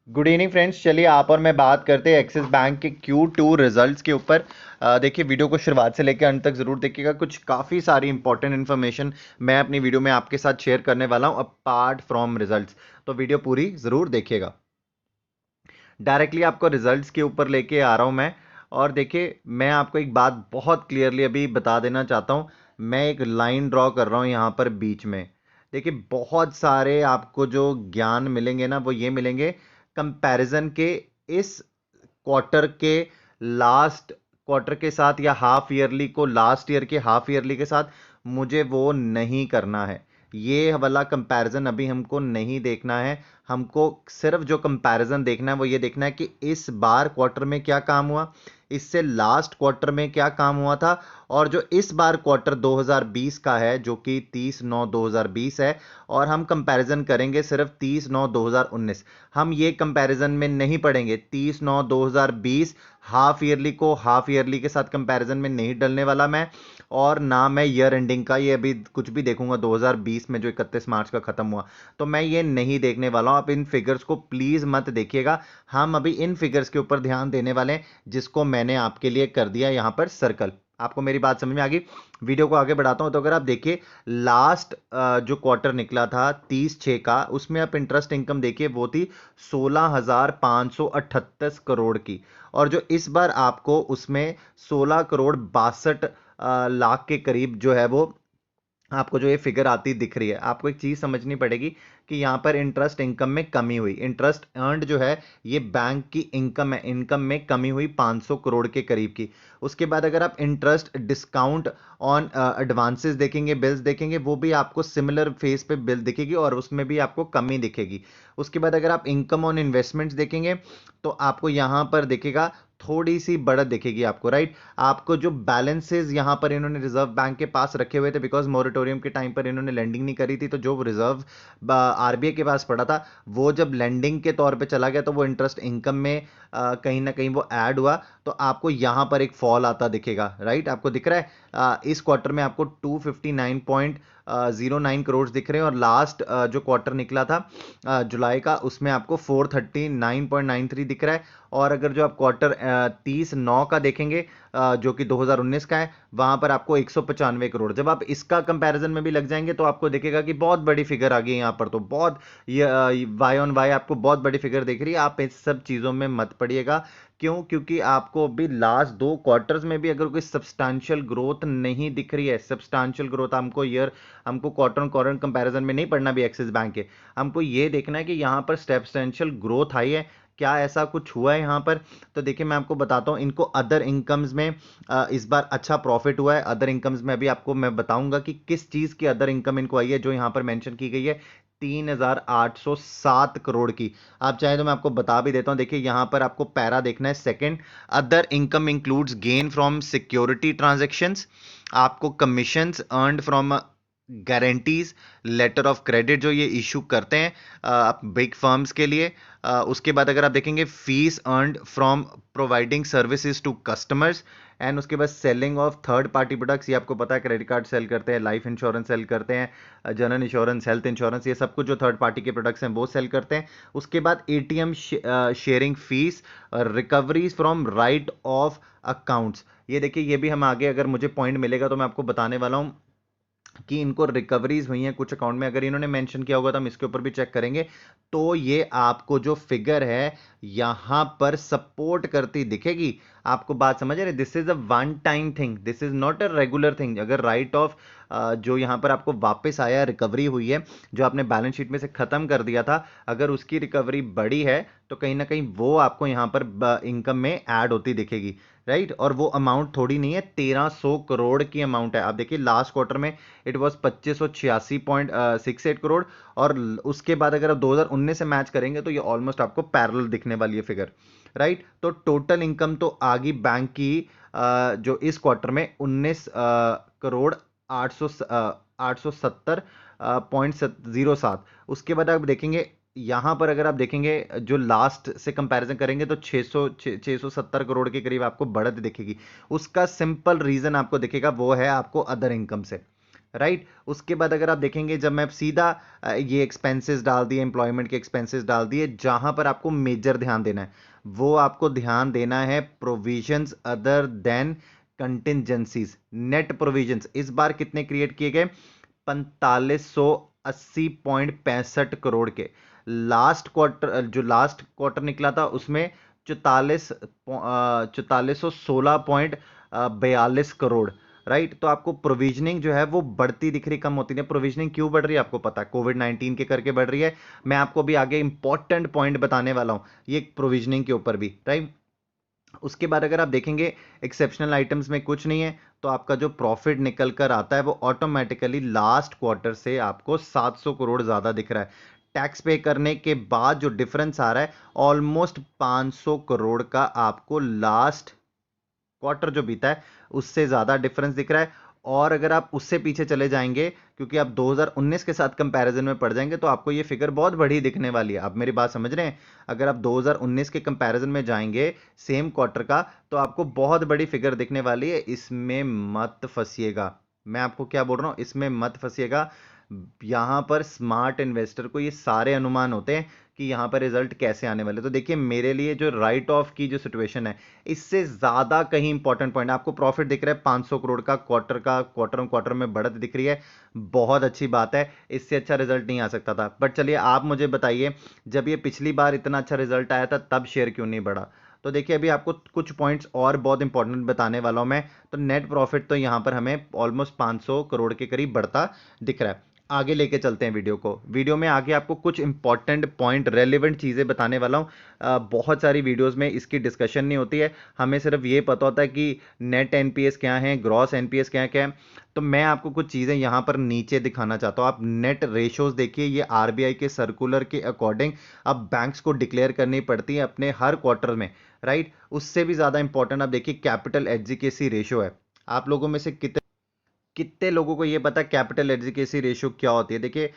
Good evening friends. चलिए आप और मैं बात करते हैं एक्सिस बैंक के Q2 रिजल्ट्स के ऊपर। देखिए वीडियो को शुरुआत से लेकर अंत तक ज़रूर देखिएगा। कुछ काफ़ी सारी इंपॉर्टेंट इन्फॉर्मेशन मैं अपनी वीडियो में आपके साथ शेयर करने वाला हूं अपार्ट फ्रॉम रिजल्ट्स। तो वीडियो पूरी ज़रूर देखिएगा। डायरेक्टली आपको रिजल्ट्स के ऊपर लेके आ रहा हूं मैं। और देखिए मैं आपको एक बात बहुत क्लियरली अभी बता देना चाहता हूं। मैं एक लाइन ड्रॉ कर रहा हूं यहां पर बीच में। देखिए बहुत सारे आपको जो ज्ञान मिलेंगे ना वो ये मिलेंगे कंपैरिजन के इस क्वार्टर के लास्ट क्वार्टर के साथ या हाफ ईयरली को लास्ट ईयर के हाफ ईयरली के साथ। मुझे वो नहीं करना है। ये वाला कंपैरिजन अभी हमको नहीं देखना है। हमको सिर्फ जो कंपैरिजन देखना है वो ये देखना है कि इस बार क्वार्टर में क्या काम हुआ, इससे लास्ट क्वार्टर में क्या काम हुआ था, और जो इस बार क्वार्टर 2020 का है जो कि 30/9/2020 है। और हम कंपैरिजन करेंगे सिर्फ 30/9/2019। हम ये कंपैरिजन में नहीं पढ़ेंगे 30/9/2020 हाफ ईयरली को हाफ ईयरली के साथ कंपैरिजन में नहीं डलने वाला मैं। और ना मैं ईयर एंडिंग का ये अभी कुछ भी देखूंगा 2020 में जो 31 मार्च का खत्म हुआ। तो मैं ये नहीं देखने वाला हूं। आप इन फिगर्स को प्लीज मत देखिएगा। हम अभी इन फिगर्स के ऊपर ध्यान देने वाले हैं जिसको मैंने आपके लिए कर दिया यहां पर सर्कल। आपको मेरी बात समझ में आ गई। वीडियो को आगे बढ़ाता हूं। तो अगर आप देखिए लास्ट जो क्वार्टर निकला था 30/6 का, उसमें आप इंटरेस्ट इनकम देखिए वो थी 16,538 करोड़ की। और जो इस बार आपको उसमें 16,62 लाख के करीब जो है वो आपको जो ये फिगर आती दिख रही है। आपको एक चीज समझनी पड़ेगी कि यहां पर इंटरेस्ट इनकम में कमी हुई। इंटरेस्ट अर्नड जो है ये बैंक की इनकम है, इनकम में कमी हुई 500 करोड़ के करीब की। उसके बाद अगर आप इंटरेस्ट डिस्काउंट ऑन एडवांसेस देखेंगे, बिल्स देखेंगे, वो भी आपको सिमिलर फेस पे बिल दिखेगी और उसमें भी आपको कमी दिखेगी। उसके बाद अगर आप इनकम ऑन इन्वेस्टमेंट्स देखेंगे तो आपको यहां पर दिखेगा थोड़ी सी बढ़त दिखेगी आपको, राइट। आपको जो बैलेंसेस यहां पर इन्होंने रिजर्व बैंक के पास रखे हुए थे बिकॉज मोरेटोरियम के टाइम पर इन्होंने लेंडिंग नहीं करी थी, तो जो रिजर्व आरबीआई के पास पड़ा था वो जब लेंडिंग के तौर पे चला गया तो वो इंटरेस्ट इनकम में कहीं ना कहीं वो ऐड हुआ। तो आपको यहां पर एक फॉल आता दिखेगा, राइट। आपको दिख रहा है इस क्वार्टर में आपको 259.09 करोड़ दिख रहे हैं और लास्ट जो क्वार्टर निकला था जुलाई का उसमें आपको 439.93 दिख रहा है। और अगर जो आप क्वार्टर 30/9 का देखेंगे जो कि 2019 का है, वहां पर आपको 195 करोड़। जब आप इसका कंपैरिजन में भी लग जाएंगे तो आपको दिखेगा कि बहुत बड़ी फिगर आ गई यहां पर। तो बहुत वाई ऑन वाई आपको बहुत बड़ी फिगर दिख रही है। आप इस सब चीजों में मत पड़िएगा। क्यों? क्योंकि आपको अभी लास्ट दो क्वार्टर्स में भी अगर कोई सब्सटैंशियल ग्रोथ नहीं दिख रही है, सब्सटैंशियल ग्रोथ हमको क्वार्टर ऑन क्वार्टर कंपैरिजन में नहीं पढ़ना भी एक्सिस बैंक के। हमको ये देखना है कि यहां पर सब्सटैंशियल ग्रोथ आई है, क्या ऐसा कुछ हुआ है यहां पर। तो देखिए मैं आपको बताता हूं इनको अदर इनकम्स में इस बार अच्छा प्रॉफिट हुआ है। अदर इनकम्स में अभी आपको मैं बताऊंगा कि किस चीज की अदर इनकम इनको आई है जो यहां पर मेंशन की गई है 3,807 करोड़ की। आप चाहे तो मैं आपको बता भी देता हूं। देखिए यहां पर आपको पैरा देखना है second. Other income includes gain from security transactions, आपको commissions earned from guarantees, letter of credit जो ये इशू करते हैं बिग फर्म्स के लिए। उसके बाद अगर आप देखेंगे fees earned from providing services to customers. And उसके बाद selling of third party products, ये आपको पता है क्रेडिट कार्ड सेल करते हैं, लाइफ इंश्योरेंस सेल करते हैं, जनरल इंश्योरेंस, हेल्थ इंश्योरेंस, ये सब कुछ जो थर्ड पार्टी के प्रोडक्ट्स हैं वो सेल करते हैं। उसके बाद ATM sharing fees, recoveries from right of accounts. ये देखिए ये भी हम आगे अगर मुझे पॉइंट मिलेगा तो मैं आपको बताने वाला हूं कि इनको रिकवरीज हुई हैं कुछ अकाउंट में। अगर इन्होंने मेंशन किया होगा तो हम इसके ऊपर भी चेक करेंगे। तो ये आपको जो फिगर है यहां पर सपोर्ट करती दिखेगी। आपको बात समझ रहे? This is a one time thing, this is not a regular thing. अगर राइट ऑफ जो यहां पर आपको वापस आया, रिकवरी हुई है, जो आपने बैलेंस शीट में से खत्म कर दिया था, अगर उसकी रिकवरी बड़ी है तो कहीं ना कहीं वो आपको यहां पर इनकम में ऐड होती दिखेगी, राइट। और वो अमाउंट थोड़ी नहीं है, 1300 करोड़ की अमाउंट है। आप देखिए लास्ट क्वार्टर में इट वॉज 2586.68 करोड़। और उसके बाद अगर आप 2019 से मैच करेंगे तो ये ऑलमोस्ट आपको पैरेलल दिखने वाली है फिगर, राइट। तो टोटल इनकम तो आ गई बैंक की जो इस क्वार्टर में 19 करोड़ 870.07। उसके बाद आप देखेंगे यहां पर अगर आप देखेंगे जो लास्ट से कंपैरिजन करेंगे तो 670 करोड़ के करीब आपको बढ़त दिखेगी। उसका सिंपल रीजन आपको दिखेगा वो है आपको अदर इनकम से। राइट। उसके बाद अगर आप देखेंगे, जब मैं सीधा ये एक्सपेंसेस डाल दिए, एम्प्लॉयमेंट के एक्सपेंसेस डाल दिए, जहां पर आपको मेजर ध्यान देना है वो आपको ध्यान देना है provisions other than contingencies. Net provisions इस बार कितने क्रिएट किए गए? 4580.65 करोड़ के। लास्ट क्वार्टर, जो लास्ट क्वार्टर निकला था उसमें 4416.42 करोड़। राइट। तो आपको प्रोविजनिंग जो है वो बढ़ती दिख रही, कम होती नहीं। प्रोविजनिंग क्यों बढ़ रही है आपको पता है, कोविड-19 के करके बढ़ रही है। मैं आपको अभी आगे इंपॉर्टेंट पॉइंट बताने वाला हूं ये प्रोविजनिंग के ऊपर भी। राइट। उसके बाद अगर आप देखेंगे एक्सेप्शनल आइटम्स में कुछ नहीं है, तो आपका जो प्रॉफिट निकल कर आता है वो ऑटोमेटिकली लास्ट क्वार्टर से आपको 700 करोड़ ज्यादा दिख रहा है। टैक्स पे करने के बाद जो डिफरेंस आ रहा है ऑलमोस्ट 500 करोड़ का आपको लास्ट क्वार्टर जो बीता है उससे ज्यादा डिफरेंस दिख रहा है। और अगर आप उससे पीछे चले जाएंगे, क्योंकि आप 2019 के साथ कंपैरिजन में पड़ जाएंगे, तो आपको ये फिगर बहुत बड़ी दिखने वाली है। आप मेरी बात समझ रहे हैं? अगर आप 2019 के कंपैरिजन में जाएंगे सेम क्वार्टर का, तो आपको बहुत बड़ी फिगर दिखने वाली है। इसमें मत फंसिएगा, मैं आपको क्या बोल रहा हूं, इसमें मत फंसिएगा। यहां पर स्मार्ट इन्वेस्टर को ये सारे अनुमान होते हैं कि यहां पर रिजल्ट कैसे आने वाले। तो देखिए मेरे लिए जो राइट ऑफ की जो सिचुएशन है, इससे ज्यादा कहीं इंपॉर्टेंट पॉइंट, आपको प्रॉफिट दिख रहा है 500 करोड़ का, क्वार्टर क्वार्टर में बढ़त दिख रही है, बहुत अच्छी बात है। इससे अच्छा रिजल्ट नहीं आ सकता था। बट चलिए आप मुझे बताइए, जब ये पिछली बार इतना अच्छा रिजल्ट आया था तब शेयर क्यों नहीं बढ़ा? तो देखिए अभी आपको कुछ पॉइंट्स और बहुत इंपॉर्टेंट बताने वाला हूं मैं। तो नेट प्रॉफिट तो यहां पर हमें ऑलमोस्ट 500 करोड़ के करीब बढ़ता दिख रहा है। आगे लेके चलते हैं वीडियो को। वीडियो में आगे आपको कुछ इंपॉर्टेंट पॉइंट, रेलिवेंट चीज़ें बताने वाला हूँ। बहुत सारी वीडियोस में इसकी डिस्कशन नहीं होती है, हमें सिर्फ ये पता होता है कि नेट एनपीएस क्या है, ग्रॉस एनपीएस क्या है। तो मैं आपको कुछ चीज़ें यहाँ पर नीचे दिखाना चाहता हूँ। आप नेट रेशोज देखिए, ये आरबीआई के सर्कुलर के अकॉर्डिंग अब बैंक्स को डिक्लेयर करनी पड़ती है अपने हर क्वार्टर में। राइट। उससे भी ज़्यादा इंपॉर्टेंट आप देखिए कैपिटल एडजिकेसी रेशो है। आप लोगों में से कितने कितने लोगों को ये पता है कैपिटल एडजिकेसी रेशियो क्या होती है? देखिए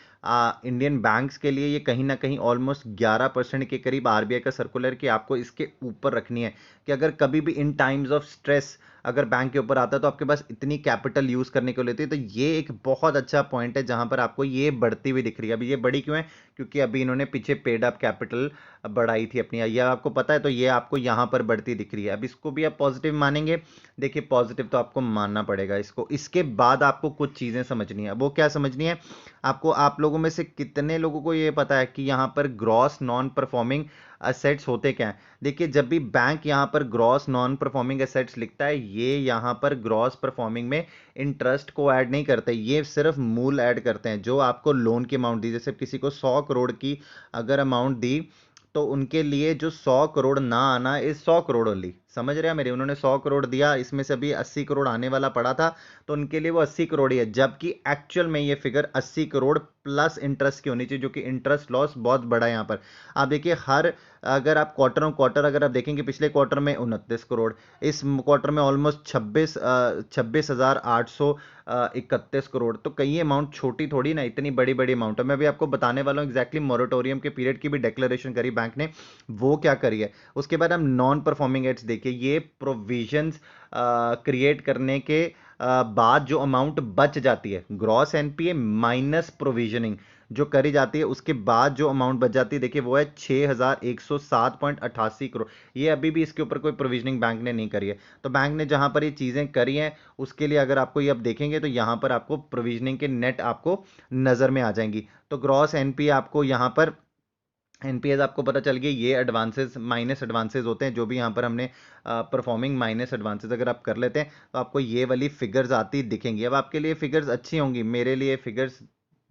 इंडियन बैंक्स के लिए ये कहीं ना कहीं ऑलमोस्ट 11% के करीब आरबीआई का सर्कुलर कि आपको इसके ऊपर रखनी है, कि अगर कभी भी इन टाइम्स ऑफ स्ट्रेस अगर बैंक के ऊपर आता है तो आपके पास इतनी कैपिटल यूज करने को लेती है। तो ये एक बहुत अच्छा पॉइंट है जहां पर आपको ये बढ़ती हुई दिख रही है। अभी ये बड़ी क्यों है? क्योंकि अभी इन्होंने पीछे पेड अप कैपिटल बढ़ाई थी अपनी, ये आपको पता है, तो ये आपको यहां पर बढ़ती दिख रही है। अब इसको भी आप पॉजिटिव मानेंगे? देखिए पॉजिटिव तो आपको मानना पड़ेगा इसको। इसके बाद आपको कुछ चीजें समझनी है। वो क्या समझनी है आपको? आप लोगों में से कितने लोगों को ये पता है कि यहां पर ग्रॉस नॉन परफॉर्मिंग असेट्स होते क्या हैं? देखिए जब भी बैंक यहां पर ग्रॉस नॉन परफॉर्मिंग असेट्स लिखता है, ये यहां पर ग्रॉस परफॉर्मिंग में इंटरेस्ट को ऐड नहीं करते, ये सिर्फ मूल ऐड करते हैं। जो आपको लोन की अमाउंट दी, जैसे किसी को 100 करोड़ की अगर अमाउंट दी, तो उनके लिए जो 100 करोड़ ना आना इज 100 करोड़ ओनली। समझ रहे हैं मेरे? उन्होंने 100 करोड़ दिया, इसमें से अभी 80 करोड़ आने वाला पड़ा था, तो उनके लिए वो 80 करोड़ ही है। जबकि एक्चुअल में ये फिगर 80 करोड़ प्लस इंटरेस्ट की होनी चाहिए, जो कि इंटरेस्ट लॉस बहुत बड़ा है यहाँ पर। आप देखिए हर, अगर आप क्वार्टर ऑन क्वार्टर अगर आप देखेंगे, पिछले क्वार्टर में 29 करोड़, इस क्वार्टर में ऑलमोस्ट 26,831 करोड़। तो कई अमाउंट छोटी थोड़ी ना, इतनी बड़ी बड़ी अमाउंट है। मैं भी आपको बताने वाला हूँ एग्जैक्टली मोरेटोरियम के पीरियड की भी डिक्लेरेशन करी बैंक ने, वो क्या करी है। उसके बाद हम नॉन परफॉर्मिंग एड्स देखिए, ये प्रोविजंस क्रिएट करने के बाद जो अमाउंट बच जाती है, ग्रॉस एनपीए माइनस प्रोविजनिंग जो करी जाती है, उसके बाद जो अमाउंट बच जाती है, देखिए वो है 6107.88 करोड़। ये अभी भी इसके ऊपर कोई प्रोविजनिंग बैंक ने नहीं करी है। तो बैंक ने जहां पर ये चीजें करी हैं, उसके लिए अगर आपको ये अब देखेंगे तो यहां पर आपको प्रोविजनिंग के नेट आपको नजर में आ जाएंगी। तो ग्रॉस एनपीए आपको यहां पर, एनपीएस आपको पता चल गया, ये एडवांसेस माइनस एडवांसेस होते हैं। जो भी यहाँ पर हमने परफॉर्मिंग माइनस एडवांसेस अगर आप कर लेते हैं, तो आपको ये वाली फिगर्स आती दिखेंगी। अब आपके लिए फिगर्स अच्छी होंगी, मेरे लिए फिगर्स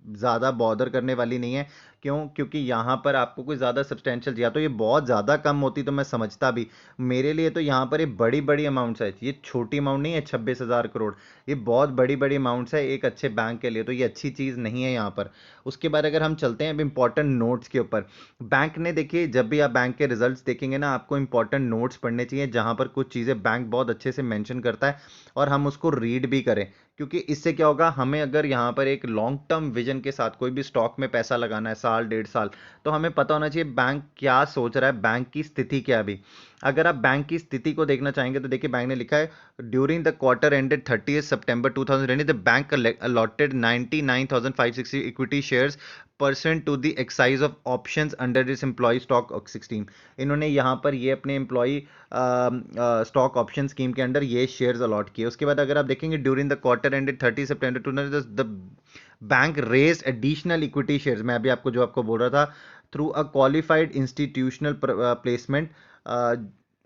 ज़्यादा बॉदर करने वाली नहीं है। क्यों? क्योंकि यहाँ पर आपको कोई ज़्यादा सब्सटेंशियल, या तो ये बहुत ज़्यादा कम होती तो मैं समझता भी। मेरे लिए तो यहाँ पर ये बड़ी बड़ी अमाउंट्स है, ये छोटी अमाउंट नहीं है 26,000 करोड़। ये बहुत बड़ी बड़ी अमाउंट्स है एक अच्छे बैंक के लिए, तो ये अच्छी चीज़ नहीं है यहाँ पर। उसके बाद अगर हम चलते हैं अब इंपॉर्टेंट नोट्स के ऊपर। बैंक ने, देखिए जब भी आप बैंक के रिजल्ट्स देखेंगे ना, आपको इंपॉर्टेंट नोट्स पढ़ने चाहिए जहां पर कुछ चीज़ें बैंक बहुत अच्छे से मेंशन करता है, और हम उसको रीड भी करें। क्योंकि इससे क्या होगा, हमें अगर यहाँ पर एक लॉन्ग टर्म विजन के साथ कोई भी स्टॉक में पैसा लगाना है, साल 1.5 साल, तो हमें पता होना चाहिए बैंक क्या सोच रहा है, बैंक की स्थिति क्या है अभी। अगर आप बैंक की स्थिति को देखना चाहेंगे तो देखिए बैंक ने लिखा है ड्यूरिंग द क्वार्टर एंडेड 30 सितंबर 2020 the bank allotted 99,560 equity shares percent to the exercise of options under this employee stock 16। इन्होंने यहाँ पर ये अपने एम्प्लॉय स्टॉक ऑप्शन स्कीम के अंडर ये शेयर्स अलॉट किए। उसके बाद अगर आप देखेंगे ड्यूरिंग द क्वार्टर एंडेड 30 सितंबर 2020 the bank raise additional equity shares, मैं अभी आपको जो आपको बोल रहा था, through a qualified institutional placement.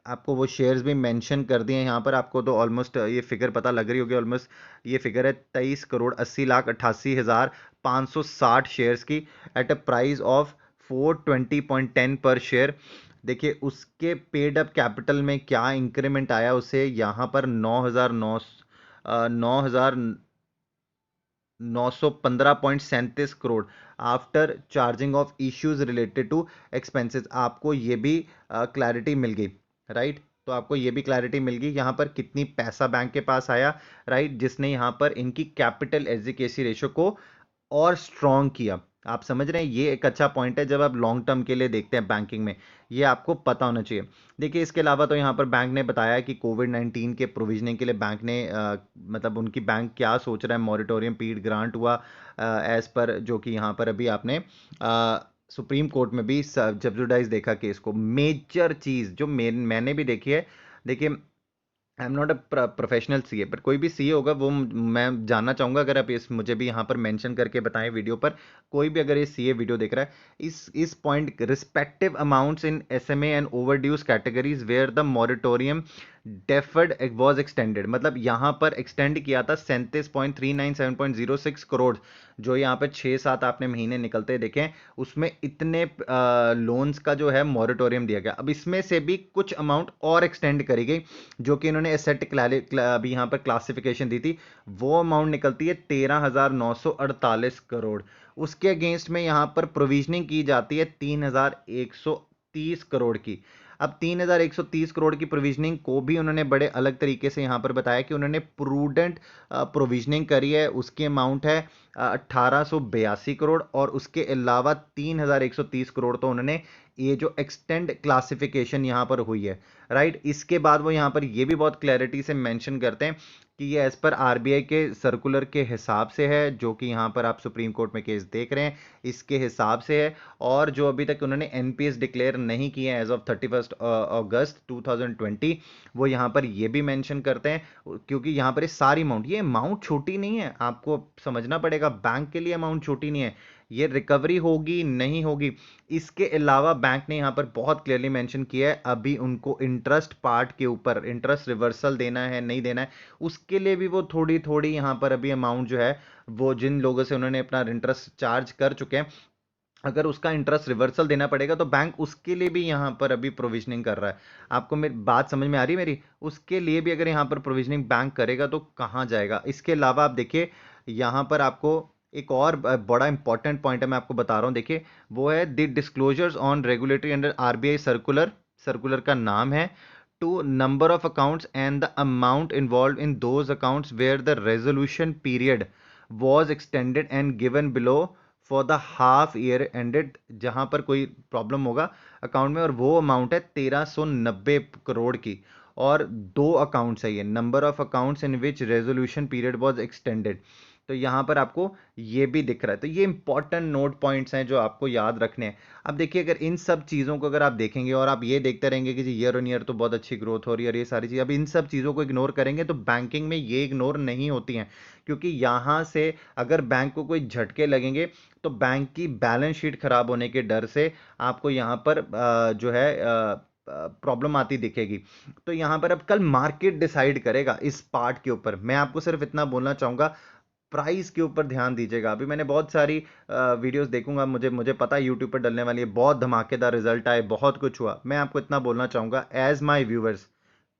आपको वो शेयर्स भी मेंशन कर दिए हैं यहाँ पर, आपको तो ऑलमोस्ट ये फिगर पता लग रही होगी। ऑलमोस्ट ये फिगर है 23,80,88,560 शेयर्स की एट अ प्राइस ऑफ 420.10 पर शेयर। देखिए उसके पेड अप कैपिटल में क्या इंक्रीमेंट आया उसे, यहाँ पर 9,915.37 crore after charging of issues related to expenses. आपको ये भी क्लैरिटी मिल गई, राइट। तो आपको ये भी क्लैरिटी मिल गई यहाँ पर कितनी पैसा बैंक के पास आया, राइट, जिसने यहाँ पर इनकी कैपिटल एडुकेसी रेशो को और स्ट्रॉन्ग किया। आप समझ रहे हैं, ये एक अच्छा पॉइंट है जब आप लॉन्ग टर्म के लिए देखते हैं बैंकिंग में, ये आपको पता होना चाहिए। देखिए इसके अलावा तो यहाँ पर बैंक ने बताया कि कोविड-19 के प्रोविजनिंग के लिए बैंक ने मतलब उनकी बैंक क्या सोच रहा है, मॉरिटोरियम पीरियड ग्रांट हुआ एज पर, जो कि यहाँ पर अभी आपने सुप्रीम कोर्ट में भी जब्जुडाइज देखा केस को। मेजर चीज़ जो मैंने भी देखी है, देखिए I am not a professional CA, पर कोई भी सीए होगा वो मैं जानना चाहूंगा, अगर आप इस मुझे भी यहाँ पर मेंशन करके बताएं वीडियो पर, कोई भी अगर ये सीए वीडियो देख रहा है, इस point respective amounts in SMA and overdues categories where the moratorium deferred was extended, मतलब यहाँ पर एक्सटेंड किया था 37.397.06 करोड़, जो यहाँ पे 6-7 आपने महीने निकलते देखें, उसमें इतने लोन्स का जो है मॉरिटोरियम दिया गया। अब इसमें से भी कुछ अमाउंट और एक्सटेंड करी गई, जो कि इन्होंने एसेट अभी यहाँ पर क्लासिफिकेशन दी थी, वो अमाउंट निकलती है 13,948 करोड़। उसके अगेंस्ट में यहाँ पर प्रोविजनिंग की जाती है 3,130 करोड़ की। अब 3,130 करोड़ की प्रोविजनिंग को भी उन्होंने बड़े अलग तरीके से यहाँ पर बताया कि उन्होंने प्रूडेंट प्रोविजनिंग करी है, उसकी अमाउंट है 1,882 करोड़, और उसके अलावा 3,130 करोड़ तो उन्होंने ये जो एक्सटेंड क्लासिफिकेशन यहाँ पर हुई है, राइट। इसके बाद वो यहाँ पर ये भी बहुत क्लैरिटी से मेंशन करते हैं कि ये एज पर आरबीआई के सर्कुलर के हिसाब से है, जो कि यहाँ पर आप सुप्रीम कोर्ट में केस देख रहे हैं, इसके हिसाब से है। और जो अभी तक उन्होंने एनपीएस डिक्लेयर नहीं किए हैं एज ऑफ 31 अगस्त 2020, वो यहाँ पर ये भी मेंशन करते हैं, क्योंकि यहाँ पर ये अमाउंट छोटी नहीं है, आपको समझना पड़ेगा, बैंक के लिए अमाउंट छोटी नहीं है, ये रिकवरी होगी नहीं होगी। इसके अलावा बैंक ने यहाँ पर बहुत क्लियरली मेंशन किया है, अभी उनको इंटरेस्ट पार्ट के ऊपर इंटरेस्ट रिवर्सल देना है नहीं देना है, उसके लिए भी वो थोड़ी थोड़ी यहाँ पर अभी अमाउंट जो है, वो जिन लोगों से उन्होंने अपना इंटरेस्ट चार्ज कर चुके हैं, अगर उसका इंटरेस्ट रिवर्सल देना पड़ेगा तो बैंक उसके लिए भी यहाँ पर अभी प्रोविजनिंग कर रहा है। आपको मेरी बात समझ में आ रही है मेरी, उसके लिए भी अगर यहाँ पर प्रोविजनिंग बैंक करेगा तो कहाँ जाएगा। इसके अलावा आप देखिए यहाँ पर आपको एक और बड़ा इंपॉर्टेंट पॉइंट है, मैं आपको बता रहा हूँ, देखिए वो है the disclosures on regulatory under RBI circular, circular का नाम है to number of accounts and the amount involve in those accounts where the resolution period was extended and given below for the half year ended, जहां पर कोई problem होगा account में, और वो अमाउंट है 1390 करोड़ की, और दो अकाउंट्स है ये, number of accounts in which resolution period was extended. तो यहाँ पर आपको ये भी दिख रहा है, तो ये इंपॉर्टेंट नोट पॉइंट्स हैं जो आपको याद रखने हैं। अब देखिए अगर इन सब चीज़ों को अगर आप देखेंगे और आप ये देखते रहेंगे कि जी ईयर ऑन ईयर तो बहुत अच्छी ग्रोथ हो रही है और ये सारी चीज़, अब इन सब चीज़ों को इग्नोर करेंगे तो बैंकिंग में ये इग्नोर नहीं होती हैं, क्योंकि यहाँ से अगर बैंक को कोई झटके लगेंगे तो बैंक की बैलेंस शीट खराब होने के डर से आपको यहाँ पर जो है प्रॉब्लम आती दिखेगी। तो यहाँ पर अब कल मार्केट डिसाइड करेगा इस पार्ट के ऊपर। मैं आपको सिर्फ इतना बोलना चाहूंगा, प्राइस के ऊपर ध्यान दीजिएगा। अभी मैंने बहुत सारी वीडियोस देखूंगा, मुझे मुझे पता है यूट्यूब पर डलने वाली है, बहुत धमाकेदार रिजल्ट आए, बहुत कुछ हुआ। मैं आपको इतना बोलना चाहूंगा as my viewers,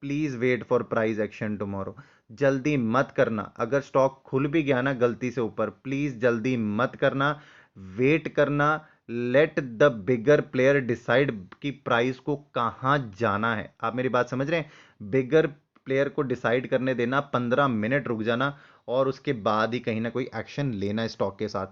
please wait for price action tomorrow. जल्दी मत करना, अगर स्टॉक खुल भी गया ना गलती से ऊपर, प्लीज जल्दी मत करना, वेट करना। Let the bigger player decide कि प्राइस को कहाँ जाना है। आप मेरी बात समझ रहे हैं, बिगर प्लेयर को डिसाइड करने देना, 15 मिनट रुक जाना और उसके बाद ही कहीं ना कोई एक्शन लेना स्टॉक के साथ।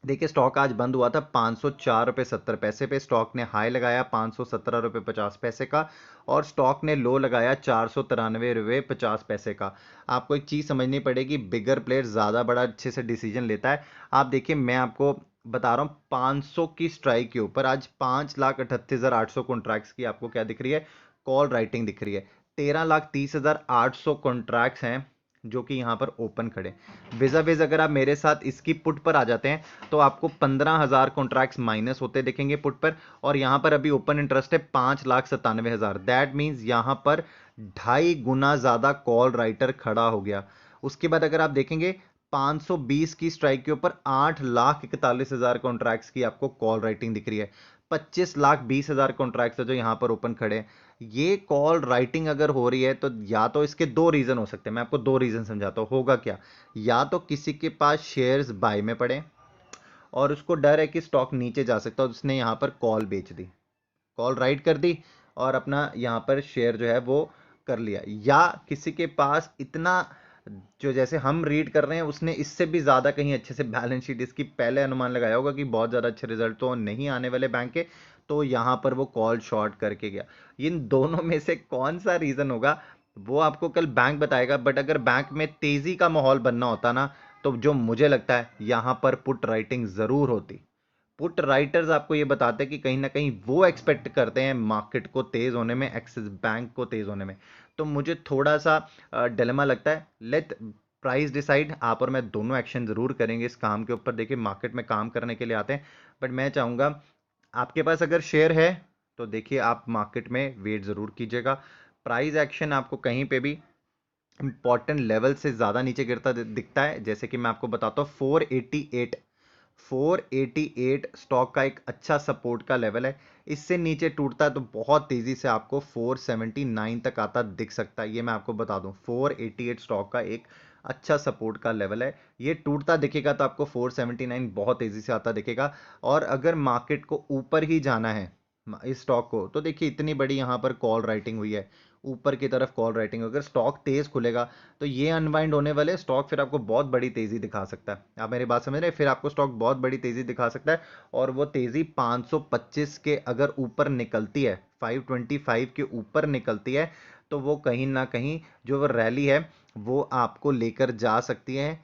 देखिए स्टॉक आज बंद हुआ था 504 रुपये 70 पैसे पे। स्टॉक ने हाई लगाया 517 रुपये 50 पैसे का, और स्टॉक ने लो लगाया 493 रुपये 50 पैसे का। आपको एक चीज़ समझनी पड़ेगी, बिगर प्लेयर ज़्यादा बड़ा अच्छे से डिसीजन लेता है। आप देखिए, मैं आपको बता रहा हूँ 500 की स्ट्राइक के ऊपर आज 5,38,800 कॉन्ट्रैक्ट्स की आपको क्या दिख रही है, कॉल राइटिंग दिख रही है। 13,30,800 कॉन्ट्रैक्ट्स हैं जो कि यहाँ पर ओपन खड़े। विजा विज अगर आप मेरे साथ इसकी पुट पर आ जाते हैं तो आपको 15,000 कॉन्ट्रैक्ट्स माइनस होते दिखेंगे पुट पर, और यहाँ पर अभी ओपन इंटरेस्ट है 5,97,000। दैट मीन्स यहाँ पर 2.5 गुना ज़्यादा कॉल राइटर खड़ा हो गया। उसके बाद अगर आप देखेंगे 520 की स्ट्राइक के ऊपर 8,41,000 कॉन्ट्रैक्ट्स की आपको कॉल राइटिंग दिख रही है। 25,20,000 कॉन्ट्रैक्ट्स है जो यहाँ पर ओपन खड़े हैं। ये कॉल राइटिंग अगर हो रही है तो या तो इसके दो रीजन हो सकते हैं, मैं आपको दो रीजन समझाता हूँ होगा क्या। या तो किसी के पास शेयर्स बाय में पड़े और उसको डर है कि स्टॉक नीचे जा सकता है, उसने यहाँ पर कॉल बेच दी, कॉल राइट कर दी और अपना यहाँ पर शेयर जो है वो कर लिया। या किसी के पास इतना, जो जैसे हम रीड कर रहे हैं, उसने इससे भी ज़्यादा कहीं अच्छे से बैलेंस शीट इसकी पहले अनुमान लगाया होगा कि बहुत ज़्यादा अच्छे रिजल्ट तो नहीं आने वाले बैंक के, तो यहाँ पर वो कॉल शॉर्ट करके गया। इन दोनों में से कौन सा रीज़न होगा वो आपको कल बैंक बताएगा। बट अगर बैंक में तेज़ी का माहौल बनना होता ना, तो जो मुझे लगता है यहाँ पर पुट राइटिंग ज़रूर होती। पुट राइटर्स आपको ये बताते हैं कि कहीं ना कहीं वो एक्सपेक्ट करते हैं मार्केट को तेज होने में, एक्सिस बैंक को तेज होने में। तो मुझे थोड़ा सा डिलेमा लगता है। Late price decide. आप और मैं दोनों एक्शन जरूर करेंगे इस काम के ऊपर। देखिए मार्केट में काम करने के लिए आते हैं, बट मैं चाहूंगा आपके पास अगर शेयर है तो देखिए आप मार्केट में वेट जरूर कीजिएगा। प्राइस एक्शन आपको कहीं पे भी इंपॉर्टेंट लेवल से ज़्यादा नीचे गिरता दिखता है, जैसे कि मैं आपको बताता हूँ 488। 488 स्टॉक का एक अच्छा सपोर्ट का लेवल है। इससे नीचे टूटता है तो बहुत तेजी से आपको 479 तक आता दिख सकता है। ये मैं आपको बता दूं, 488 स्टॉक का एक अच्छा सपोर्ट का लेवल है। ये टूटता दिखेगा तो आपको 479 बहुत तेजी से आता दिखेगा। और अगर मार्केट को ऊपर ही जाना है इस स्टॉक को, तो देखिए इतनी बड़ी यहाँ पर कॉल राइटिंग हुई है, ऊपर की तरफ कॉल राइटिंग, अगर स्टॉक तेज खुलेगा तो ये अनवाइंड होने वाले स्टॉक फिर आपको बहुत बड़ी तेजी दिखा सकता है। आप मेरी बात समझ रहे हैं, फिर आपको स्टॉक बहुत बड़ी तेजी दिखा सकता है। और वो तेजी 525 के अगर ऊपर निकलती है, 525 के ऊपर निकलती है, तो वो कहीं ना कहीं जो वो रैली है वो आपको लेकर जा सकती है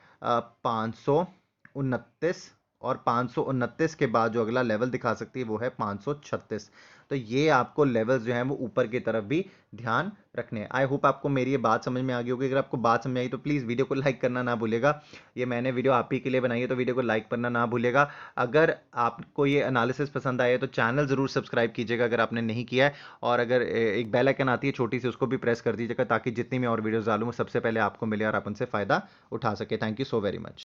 529। और 529 के बाद जो अगला लेवल दिखा सकती है वो है 536। तो ये आपको लेवल्स जो हैं वो ऊपर की तरफ भी ध्यान रखने हैं। आई होप आपको मेरी ये बात समझ में आ गई होगी। अगर आपको बात समझ में आई तो प्लीज़ वीडियो को लाइक करना ना भूलेगा। ये मैंने वीडियो आप ही के लिए बनाई है तो वीडियो को लाइक करना ना भूलेगा। अगर आपको ये एनालिसिस पसंद आया तो चैनल ज़रूर सब्सक्राइब कीजिएगा अगर आपने नहीं किया है। और अगर एक बेल आइकन आती है छोटी सी, उसको भी प्रेस कर दीजिएगा ताकि जितनी मैं और वीडियोज़ डालूँ सबसे पहले आपको मिले और आप उनसे फ़ायदा उठा सके। Thank you so very much.